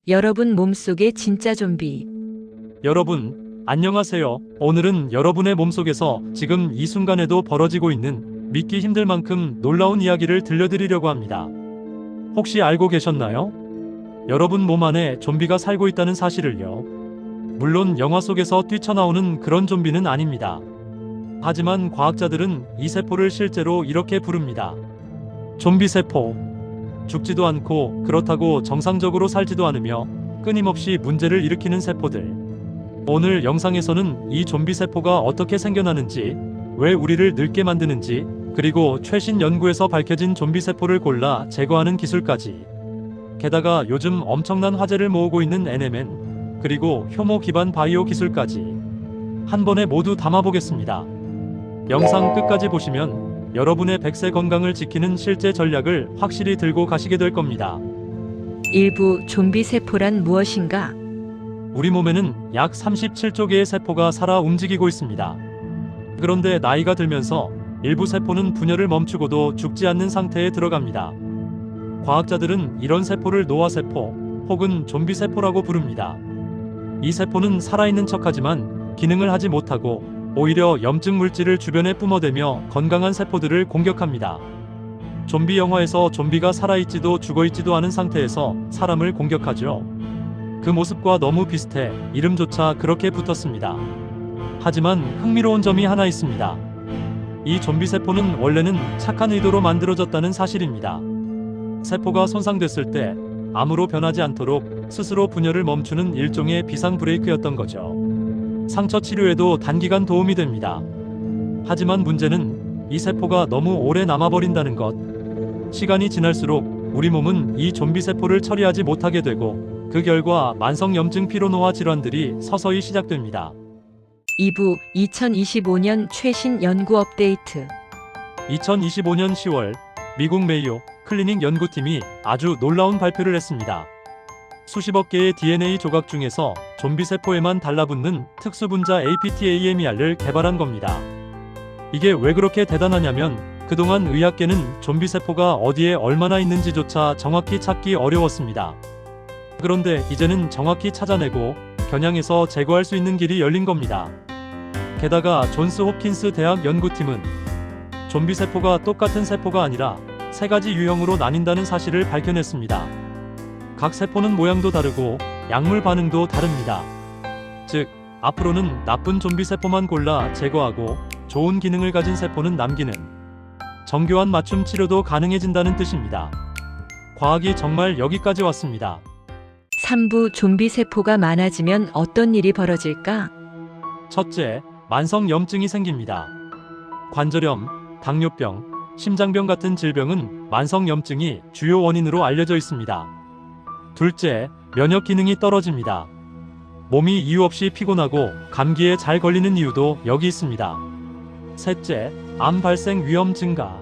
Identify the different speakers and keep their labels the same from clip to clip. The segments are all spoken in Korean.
Speaker 1: 여러분 몸속의 진짜 좀비.
Speaker 2: 여러분, 안녕하세요. 오늘은 여러분의 몸속에서 지금 이 순간에도 벌어지고 있는 믿기 힘들 만큼 놀라운 이야기를 들려드리려고 합니다. 혹시 알고 계셨나요? 여러분 몸 안에 좀비가 살고 있다는 사실을요. 물론 영화 속에서 뛰쳐나오는 그런 좀비는 아닙니다. 하지만 과학자들은 이 세포를 실제로 이렇게 부릅니다. 좀비 세포. 죽지도 않고 그렇다고 정상적으로 살지도 않으며 끊임없이 문제를 일으키는 세포들. 오늘 영상에서는 이 좀비 세포가 어떻게 생겨나는지, 왜 우리를 늙게 만드는지, 그리고 최신 연구에서 밝혀진 좀비 세포를 골라 제거하는 기술까지. 게다가 요즘 엄청난 화제를 모으고 있는 NMN, 그리고 혐오 기반 바이오 기술까지 한 번에 모두 담아보겠습니다. 영상 끝까지 보시면 여러분의 100세 건강을 지키는 실제 전략을 확실히 들고 가시게 될 겁니다.
Speaker 1: 일부 좀비 세포란 무엇인가?
Speaker 2: 우리 몸에는 약 37조 개의 세포가 살아 움직이고 있습니다. 그런데 나이가 들면서 일부 세포는 분열을 멈추고도 죽지 않는 상태에 들어갑니다. 과학자들은 이런 세포를 노화세포 혹은 좀비 세포라고 부릅니다. 이 세포는 살아있는 척하지만 기능을 하지 못하고 오히려 염증 물질을 주변에 뿜어대며 건강한 세포들을 공격합니다. 좀비 영화에서 좀비가 살아있지도 죽어있지도 않은 상태에서 사람을 공격하죠. 그 모습과 너무 비슷해 이름조차 그렇게 붙었습니다. 하지만 흥미로운 점이 하나 있습니다. 이 좀비 세포는 원래는 착한 의도로 만들어졌다는 사실입니다. 세포가 손상됐을 때 암으로 변하지 않도록 스스로 분열을 멈추는 일종의 비상 브레이크였던 거죠. 상처 치료에도 단기간 도움이 됩니다. 하지만 문제는 이 세포가 너무 오래 남아버린다는 것. 시간이 지날수록 우리 몸은 이 좀비 세포를 처리하지 못하게 되고 그 결과 만성염증 피로노화 질환들이 서서히 시작됩니다.
Speaker 1: 2부 2025년 최신 연구 업데이트.
Speaker 2: 2025년 10월 미국 메이오 클리닉 연구팀이 아주 놀라운 발표를 했습니다. 수십억 개의 DNA 조각 중에서 좀비 세포에만 달라붙는 특수분자 APT-AMER을 개발한 겁니다. 이게 왜 그렇게 대단하냐면 그동안 의학계는 좀비 세포가 어디에 얼마나 있는지조차 정확히 찾기 어려웠습니다. 그런데 이제는 정확히 찾아내고 겨냥해서 제거할 수 있는 길이 열린 겁니다. 게다가 존스 홉킨스 대학 연구팀은 좀비 세포가 똑같은 세포가 아니라 세 가지 유형으로 나뉜다는 사실을 밝혀냈습니다. 각 세포는 모양도 다르고 약물 반응도 다릅니다. 즉, 앞으로는 나쁜 좀비 세포만 골라 제거하고 좋은 기능을 가진 세포는 남기는 정교한 맞춤 치료도 가능해진다는 뜻입니다. 과학이 정말 여기까지 왔습니다.
Speaker 1: 3부 좀비 세포가 많아지면 어떤 일이 벌어질까?
Speaker 2: 첫째, 만성염증이 생깁니다. 관절염, 당뇨병, 심장병 같은 질병은 만성염증이 주요 원인으로 알려져 있습니다. 둘째, 면역 기능이 떨어집니다. 몸이 이유 없이 피곤하고 감기에 잘 걸리는 이유도 여기 있습니다. 셋째, 암 발생 위험 증가.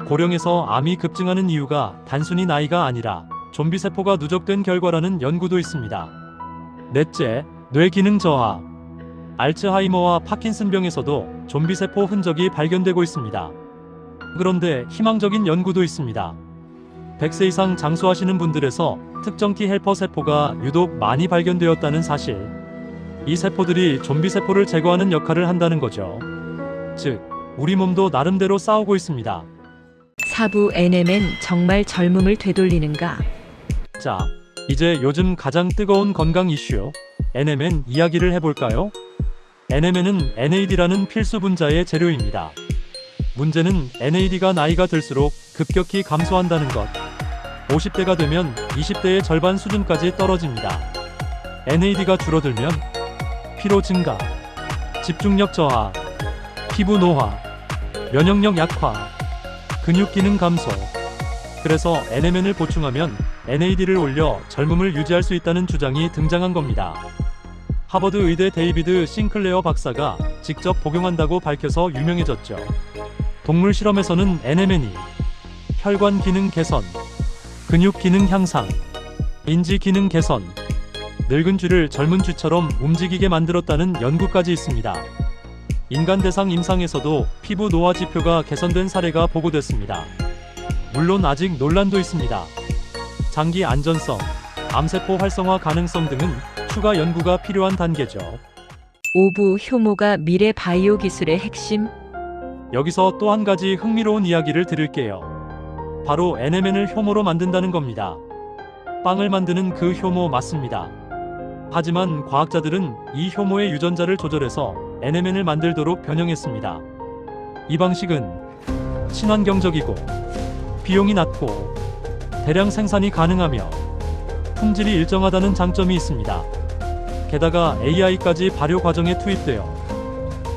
Speaker 2: 고령에서 암이 급증하는 이유가 단순히 나이가 아니라 좀비 세포가 누적된 결과라는 연구도 있습니다. 넷째, 뇌 기능 저하. 알츠하이머와 파킨슨병에서도 좀비 세포 흔적이 발견되고 있습니다. 그런데 희망적인 연구도 있습니다. 100세 이상 장수하시는 분들에서 특정 T 헬퍼 세포가 유독 많이 발견되었다는 사실. 이 세포들이 좀비 세포를 제거하는 역할을 한다는 거죠. 즉, 우리 몸도 나름대로 싸우고 있습니다.
Speaker 1: 4부 NMN 정말 젊음을 되돌리는가?
Speaker 2: 자, 이제 요즘 가장 뜨거운 건강 이슈 NMN 이야기를 해볼까요? NMN은 NAD라는 필수 분자의 재료입니다. 문제는 NAD가 나이가 들수록 급격히 감소한다는 것. 50대가 되면 20대의 절반 수준까지 떨어집니다. NAD가 줄어들면 피로 증가, 집중력 저하, 피부 노화, 면역력 약화, 근육 기능 감소. 그래서 NMN을 보충하면 NAD를 올려 젊음을 유지할 수 있다는 주장이 등장한 겁니다. 하버드 의대 데이비드 싱클레어 박사가 직접 복용한다고 밝혀서 유명해졌죠. 동물 실험에서는 NMN이 혈관 기능 개선, 근육 기능 향상, 인지 기능 개선, 늙은 쥐를 젊은 쥐처럼 움직이게 만들었다는 연구까지 있습니다. 인간 대상 임상에서도 피부 노화 지표가 개선된 사례가 보고됐습니다. 물론 아직 논란도 있습니다. 장기 안전성, 암세포 활성화 가능성 등은 추가 연구가 필요한 단계죠.
Speaker 1: 5부 효모가 미래 바이오 기술의 핵심.
Speaker 2: 여기서 또 한 가지 흥미로운 이야기를 드릴게요. 바로 NMN을 효모로 만든다는 겁니다. 빵을 만드는 그 효모 맞습니다. 하지만 과학자들은 이 효모의 유전자를 조절해서 NMN을 만들도록 변형했습니다. 이 방식은 친환경적이고 비용이 낮고 대량 생산이 가능하며 품질이 일정하다는 장점이 있습니다. 게다가 AI까지 발효 과정에 투입되어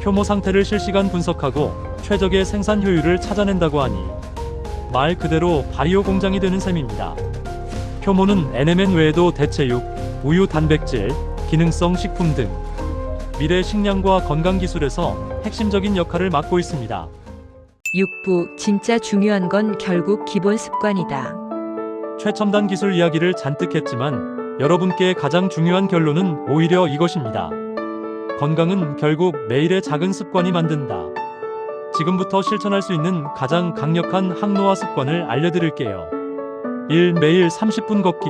Speaker 2: 효모 상태를 실시간 분석하고 최적의 생산 효율을 찾아낸다고 하니 말 그대로 바이오 공장이 되는 셈입니다. 효모는 NMN 외에도 대체육, 우유 단백질, 기능성 식품 등 미래 식량과 건강 기술에서 핵심적인 역할을 맡고 있습니다.
Speaker 1: 6부 진짜 중요한 건 결국 기본 습관이다.
Speaker 2: 최첨단 기술 이야기를 잔뜩 했지만 여러분께 가장 중요한 결론은 오히려 이것입니다. 건강은 결국 매일의 작은 습관이 만든다. 지금부터 실천할 수 있는 가장 강력한 항노화 습관을 알려드릴게요. 1. 매일 30분 걷기.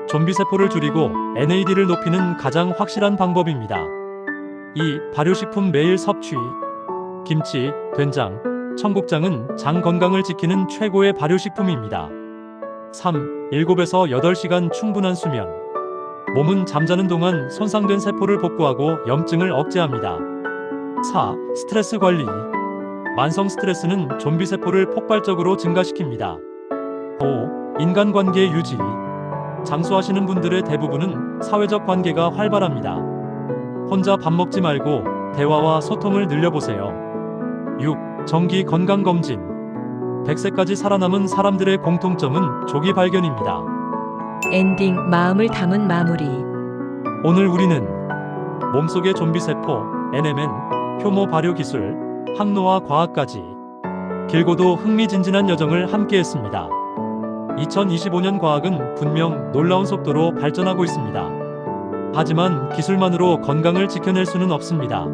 Speaker 2: 좀비세포를 줄이고 NAD를 높이는 가장 확실한 방법입니다. 2. 발효식품 매일 섭취. 김치, 된장, 청국장은 장 건강을 지키는 최고의 발효식품입니다. 3. 7에서 8시간 충분한 수면. 몸은 잠자는 동안 손상된 세포를 복구하고 염증을 억제합니다. 4. 스트레스 관리. 만성 스트레스는 좀비 세포를 폭발적으로 증가시킵니다. 5. 인간관계 유지. 장수하시는 분들의 대부분은 사회적 관계가 활발합니다. 혼자 밥 먹지 말고 대화와 소통을 늘려보세요. 6. 정기 건강검진. 100세까지 살아남은 사람들의 공통점은 조기 발견입니다.
Speaker 1: 엔딩 마음을 담은 마무리.
Speaker 2: 오늘 우리는 몸속의 좀비세포, NMN, 효모 발효 기술, 항노화 과학까지 길고도 흥미진진한 여정을 함께했습니다. 2025년 과학은 분명 놀라운 속도로 발전하고 있습니다. 하지만 기술만으로 건강을 지켜낼 수는 없습니다.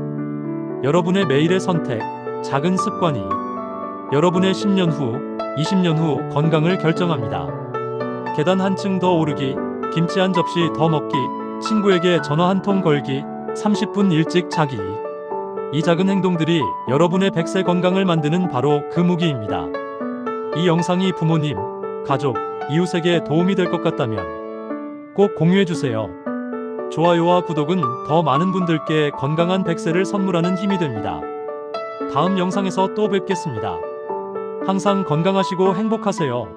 Speaker 2: 여러분의 매일의 선택, 작은 습관이 여러분의 10년 후, 20년 후 건강을 결정합니다. 계단 한층 더 오르기, 김치 한 접시 더 먹기, 친구에게 전화 한 통 걸기, 30분 일찍 자기. 이 작은 행동들이 여러분의 100세 건강을 만드는 바로 그 무기입니다. 이 영상이 부모님, 가족, 이웃에게 도움이 될 것 같다면 꼭 공유해주세요. 좋아요와 구독은 더 많은 분들께 건강한 100세를 선물하는 힘이 됩니다. 다음 영상에서 또 뵙겠습니다. 항상 건강하시고 행복하세요.